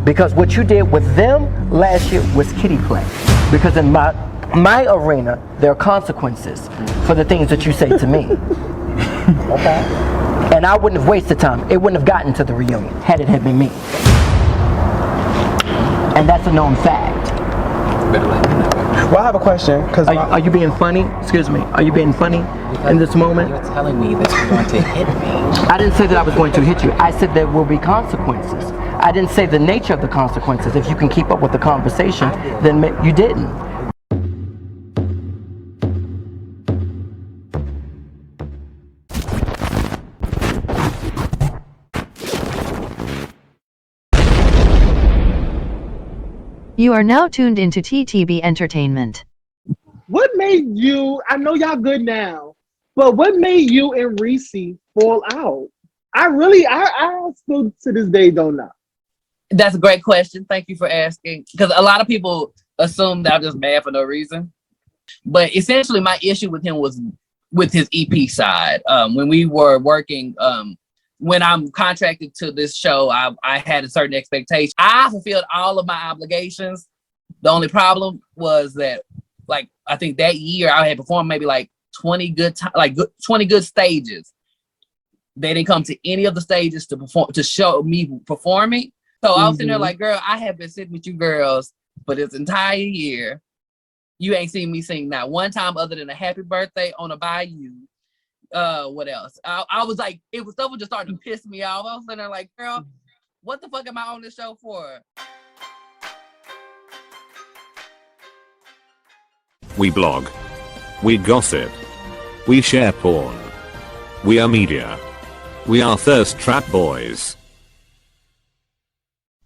Because what you did with them last year was kiddie play. Because in my arena, there are consequences for the things that you say to me. Okay? And I wouldn't have wasted time. It wouldn't have gotten to the reunion had it had been me. And that's a known fact. Well, I have a question. Are you being funny? Excuse me. Are you being funny in this moment? You're telling me that you're going to hit me. I didn't say that I was going to hit you. I said there will be consequences. I didn't say the nature of the consequences. If you can keep up with the conversation, then you didn't. You are now tuned into TTB Entertainment. What made you, I know y'all good now, but what made you and Reese fall out? I still to this day don't know. That's a great question. Thank you for asking. Because a lot of people assume that I'm just mad for no reason. But essentially my issue with him was with his EP side. When we were working, when I'm contracted to this show, I had a certain expectation. I fulfilled all of my obligations. The only problem was that, like, I think that year I had performed maybe like 20 good stages. They didn't come to any of the stages to perform, to show me performing. So I was sitting there like, girl, I have been sitting with you girls for this entire year. You ain't seen me sing not one time other than a happy birthday on a bayou. What else? I was like, stuff was just starting to piss me off. I was sitting there like, girl, what the fuck am I on this show for? We blog. We gossip. We share porn. We are media. We are thirst trap boys.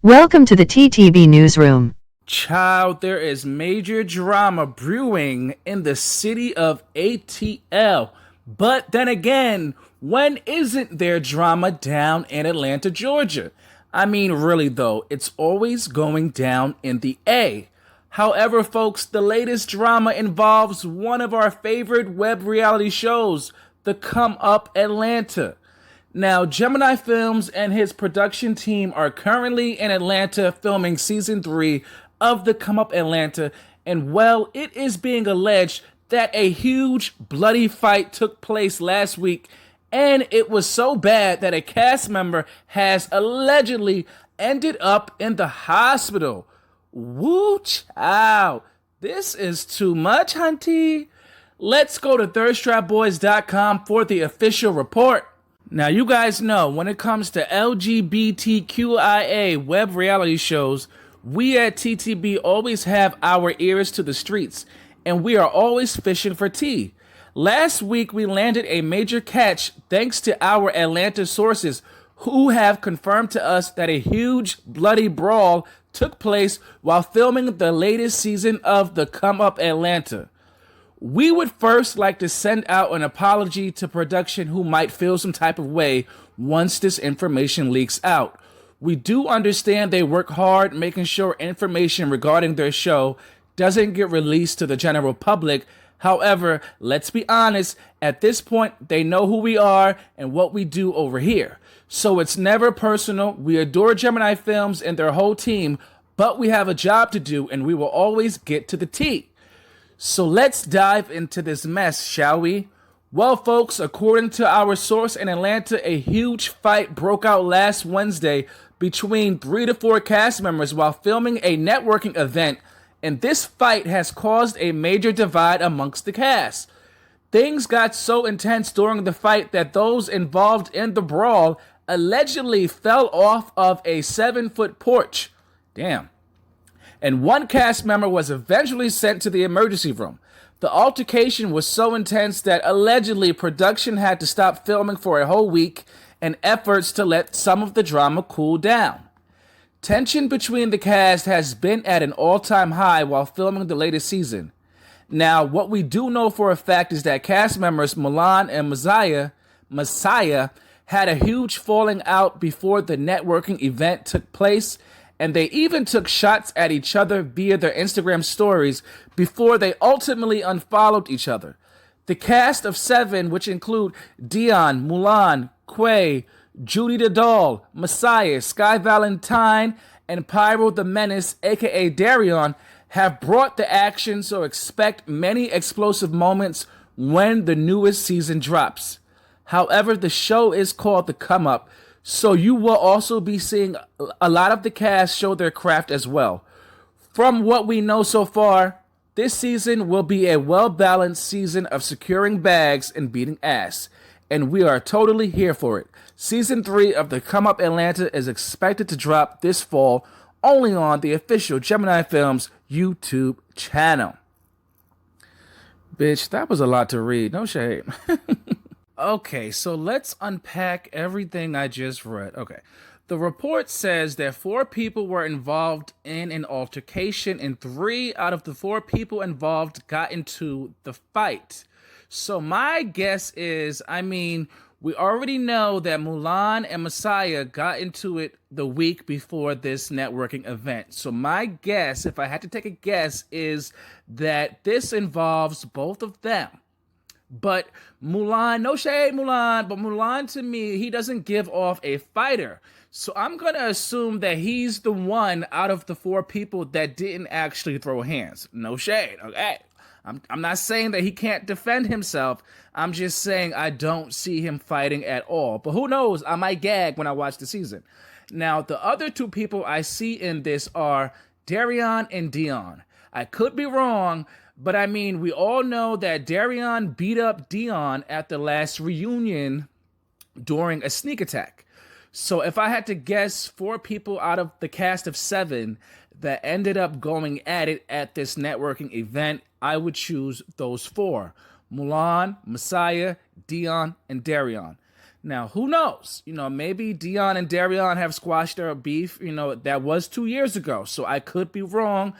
Welcome to the TTB Newsroom. Child, there is major drama brewing in the city of ATL. But then again, when isn't there drama down in Atlanta, Georgia? I mean, really though, it's always going down in the A. However, folks, the latest drama involves one of our favorite web reality shows, The Come Up Atlanta. Now, Gemini Films and his production team are currently in Atlanta filming season 3 of The Come Up Atlanta, and well, it is being alleged that a huge bloody fight took place last week, and it was so bad that a cast member has allegedly ended up in the hospital. Woo child, this is too much, hunty. Let's go to ThirstTrapBoys.com for the official report. Now, you guys know when it comes to LGBTQIA web reality shows, we at TTB always have our ears to the streets, and we are always fishing for tea. Last week, we landed a major catch thanks to our Atlanta sources who have confirmed to us that a huge bloody brawl took place while filming the latest season of The Come Up Atlanta. We would first like to send out an apology to production who might feel some type of way once this information leaks out. We do understand they work hard making sure information regarding their show doesn't get released to the general public. However, let's be honest, at this point, they know who we are and what we do over here. So it's never personal. We adore Gemini Films and their whole team, but we have a job to do and we will always get to the tea. So let's dive into this mess, shall we? Well, folks, according to our source in Atlanta, a huge fight broke out last Wednesday between 3 to 4 cast members while filming a networking event, and this fight has caused a major divide amongst the cast. Things got so intense during the fight that those involved in the brawl allegedly fell off of a 7-foot porch. Damn. And one cast member was eventually sent to the emergency room. The altercation was so intense that allegedly production had to stop filming for a whole week in efforts to let some of the drama cool down. Tension between the cast has been at an all-time high while filming the latest season. Now, what we do know for a fact is that cast members Milan and Messiah had a huge falling out before the networking event took place, and they even took shots at each other via their Instagram stories before they ultimately unfollowed each other. The cast of 7, which include Dion, Mulan, Quay, Judy the Doll, Messiah, Sky Valentine, and Pyro the Menace, aka Darion, have brought the action, so expect many explosive moments when the newest season drops. However, the show is called The Come Up, so you will also be seeing a lot of the cast show their craft as well. From what we know so far, this season will be a well-balanced season of securing bags and beating ass, and we are totally here for it. Season 3 of The Come Up Atlanta is expected to drop this fall only on the official Gemini Films YouTube channel. Bitch, that was a lot to read. No shame. Okay, so let's unpack everything I just read. Okay. The report says that 4 people were involved in an altercation and 3 out of the 4 people involved got into the fight. So my guess is, we already know that Mulan and Messiah got into it the week before this networking event. So my guess, if I had to take a guess, is that this involves both of them. But Mulan, no shade Mulan, but Mulan to me, he doesn't give off a fighter. So I'm going to assume that he's the one out of the 4 people that didn't actually throw hands. No shade, okay? I'm not saying that he can't defend himself. I'm just saying I don't see him fighting at all. But who knows? I might gag when I watch the season. Now, the other 2 people I see in this are Darion and Dion. I could be wrong, but we all know that Darion beat up Dion at the last reunion during a sneak attack. So if I had to guess 4 people out of the cast of 7 that ended up going at it at this networking event, I would choose those 4. Mulan, Messiah, Dion, and Darion. Now, who knows? Maybe Dion and Darion have squashed their beef. That was 2 years ago, so I could be wrong.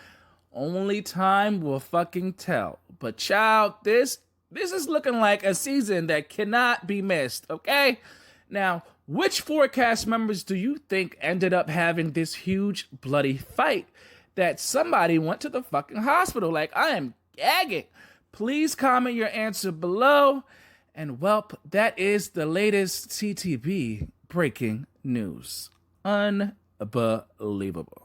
Only time will fucking tell. But child, this is looking like a season that cannot be missed, okay? Now, which 4 cast members do you think ended up having this huge bloody fight that somebody went to the fucking hospital? Like, I am gagging. Please comment your answer below. And welp, that is the latest TTB breaking news. Unbelievable.